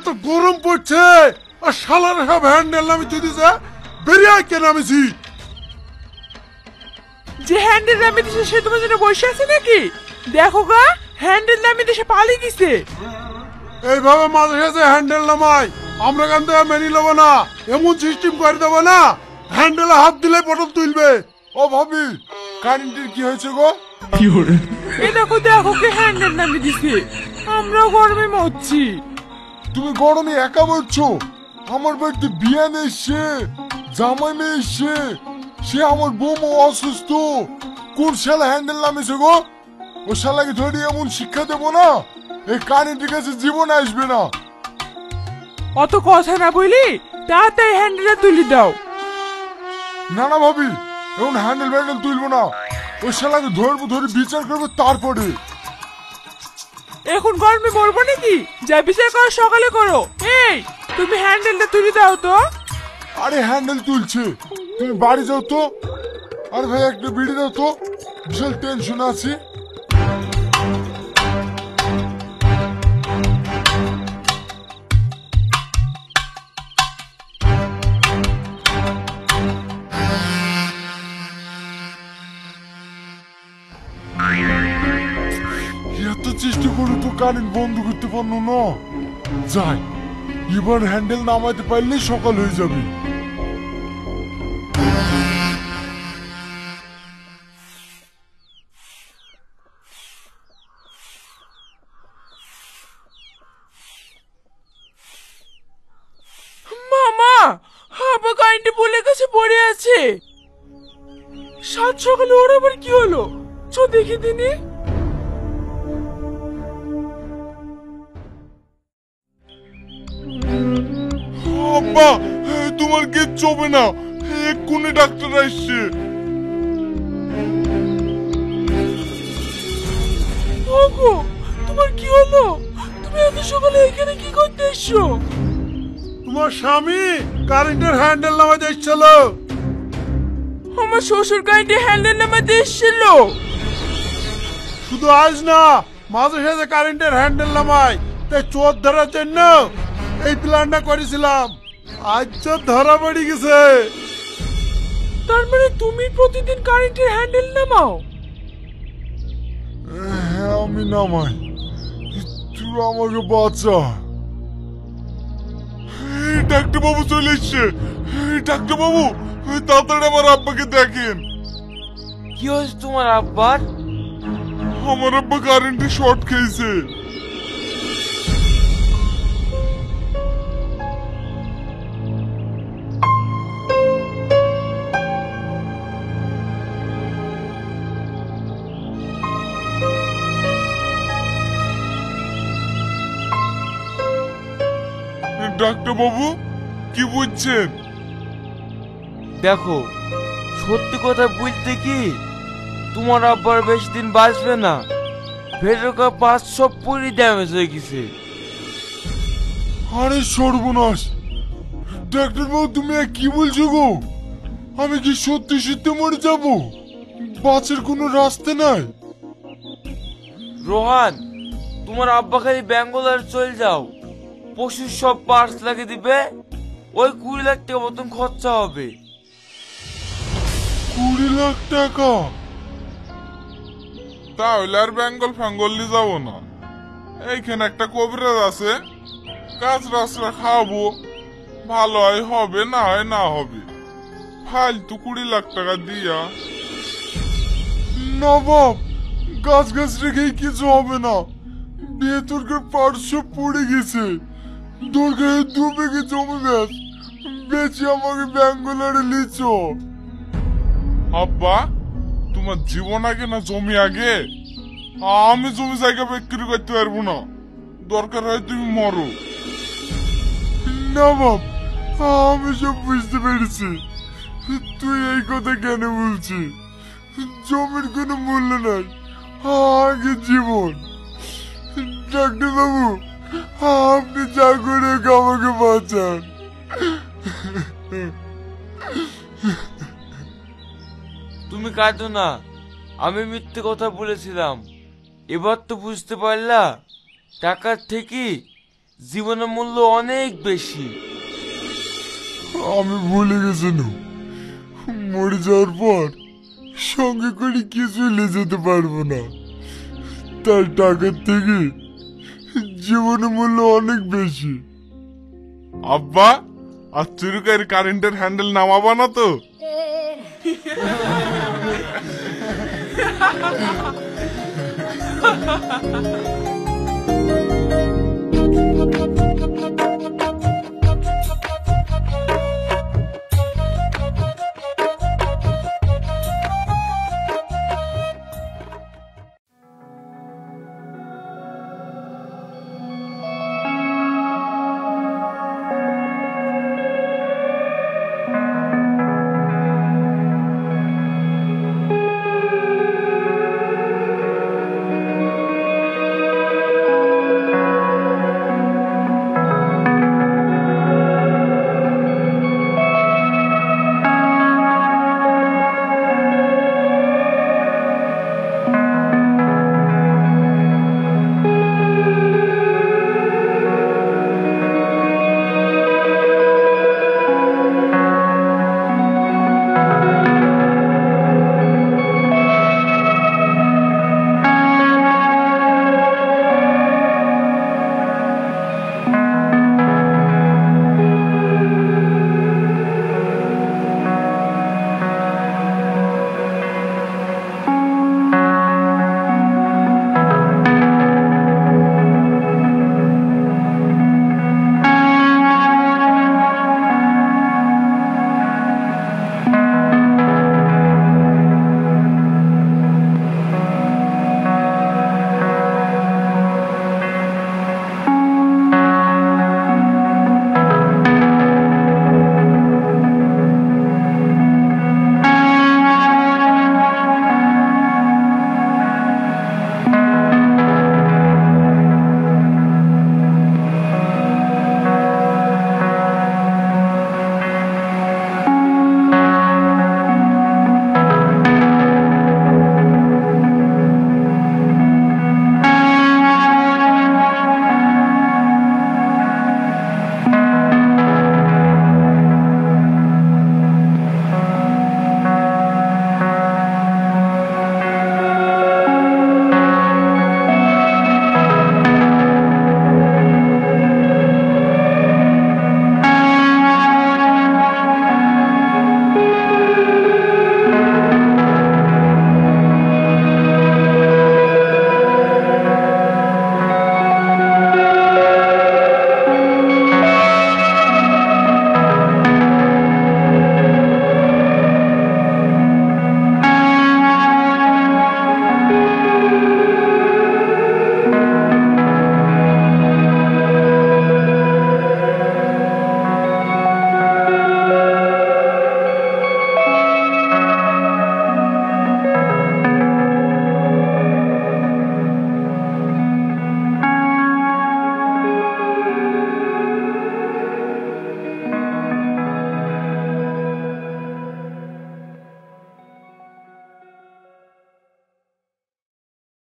এত গরম পড়ছে আর শালার সব হ্যান্ডেল নামি তুই দিছে বেরিয়ে কেন নামিছি। যে হ্যান্ডেল নামি দিছে সে তোমার জন্য বসে আছে নাকি? দেখো গা হ্যান্ডেল নামি দিছে পালিয়ে গেছে। এইভাবে মাঝে সাঝে হ্যান্ডেল নামাই আমরা কান থেকে মেনে নেবো না। এমন সিস্টেম করে দেবো না হ্যান্ডেলে হাত দিলে পটল তুলবে। ও ভাবি কারেন্টের কি হয়েছে গো? এ দেখো দেখো কে হ্যান্ডেল নামি দিছে। আমরা গরমে মরছি। তুমি গরমে একা মরছো? আমার বাড়িতে বিয়ে এসছে, জামাই মেয়ে এসছে, সে আমার বৌমা অসুস্থ। কোন শালা হ্যান্ডেল নামিছে গো? ও শালাকে ধরে এমন শিক্ষা দেবো না এই কারেন্টের কাছে জীবন আসবে না। অত কথা না বলি তাড়াতাড়ি হ্যান্ডেলটা তুলে দাও। না না ভাবি এখন হ্যান্ডেল ব্যান্ডেল তুলবো না। ওই শালাকে ধরবো, ধরে বিচার করবো তারপরে। এখন গরমে মরবো নাকি? যা বিচার করো সকালে করো। এই তুমি হ্যান্ডেলটা তুলে দাও তো। আরে হ্যান্ডেল তুলছে, তুমি বাড়ি যাও তো। আরে ভাই একটা বিড়ি দাও তো, বিশাল টেনশন আছি। এত চেষ্টা করে তো কারেন্ট বন্ধ করতে পারলো না। যাই এবার হ্যান্ডেল নামাইতে পারলে সকাল হয়ে যাবে। মামা আবার কারেন্টে বলে কাছে পড়ে আছে। সাত সকালে ওর আবার কি হলো? চো দেখি দিনি। আব্বা তোমার কিচ্ছু হবে না, এক্ষুনি ডাক্তার আসছে। ওগো তোমার কি হলো? তুমি এত সকালে এখানে কি করতে এসছো? তোমার স্বামী কারেন্টের হ্যান্ডেল নামাতে এসেছিল। আমার শ্বশুর কারেন্টের হ্যান্ডেল নামাতে এসেছিল। শুধু আজ না মাঝে সাঝে কারেন্টের হ্যান্ডেল নামাই, তাই চোর ধরার জন্য এই প্ল্যানটা করেছিলাম। আজ চোর ধরা পড়ে গেছে। তার মানে তুমি প্রতিদিন কারেন্টের হ্যান্ডেল নামাও? হ্যাঁ আমি নামাই, তুই আমাকে বাঁচা। ডাক্তার বাবু চলে এসছে। ডাক্তার বাবু তাড়াতাড়ি আমার আব্বাকে দেখেন। কি হয়েছে তোমার আব্বার? আমার আব্বা কারেন্টে শর্ট খেয়েছে। ডাক্তার বাবু কি বুঝছেন? দেখো সত্যি কথা বলতে কি তোমার আব্বার বেশি দিন বাঁচবে না। ভেতরকার পাঁচ সব পুরি ড্যামেজ হয়ে গেছে। আরে সর্বনাশ, ডাক্তার বাবু তুমি কি বলছো গো? আমি কি সত্যি সত্যি মরে যাব? বাঁচার কোনো রাস্তা নাই? রোহান তোমার আব্বা খালি ব্যাঙ্গালোর চলে যাও, পশুর সব পার্টস লাগিয়ে দিবে। ওই 20 লাখ টাকা মতন খরচা হবে। 20 লাখ টাকা? তাহলে আর বেঙ্গল ফ্যাঙ্গলি যাব না। এইখানে একটা কবিরাজ আছে, গাছ রাছরা খাওয়াবো, ভালো হয় হবে, না হয় না হবে। ফালতু 20 লাখ টাকা দিয়া নবাব গাছ গাছ রেখেই কিছু হবে না। ভেতরকার পার্শ্ব পড়ে গেছে। দরকার ডুবে গেছে জমি ব্যাস বেশি আমাকে ব্যাঙ্গালোরে লিচো। আব্বা তোমার জীবন আগে না জমি আগে? আমি জমি জায়গা বিক্রি করতে পারবো না, দরকার হয় তুমি মরো। না বাপ আমি সব বুঝতে পেরেছি, তুই এই কথা কেন বলছিস? জমির কোনো মূল্য নাই, আগে জীবন। ডাক্তার বাবু আপনি যা করে আমাকে বাঁচান। তুমি কাঁদো না, আমি মিথ্যে কথা বলেছিলাম। এবার তো বুঝতে পারলা টাকার থেকে জীবনের মূল্য অনেক বেশি। আমি ভুলে গেছি নু, মরে যাওয়ার পর সঙ্গে করে কিছু নিয়ে যেতে পারবো না, তার টাকার থেকে জীবনের মূল্য অনেক বেশি। আব্বা, আর চুরুকের কারেন্টের হ্যান্ডেল নামাবা না তো?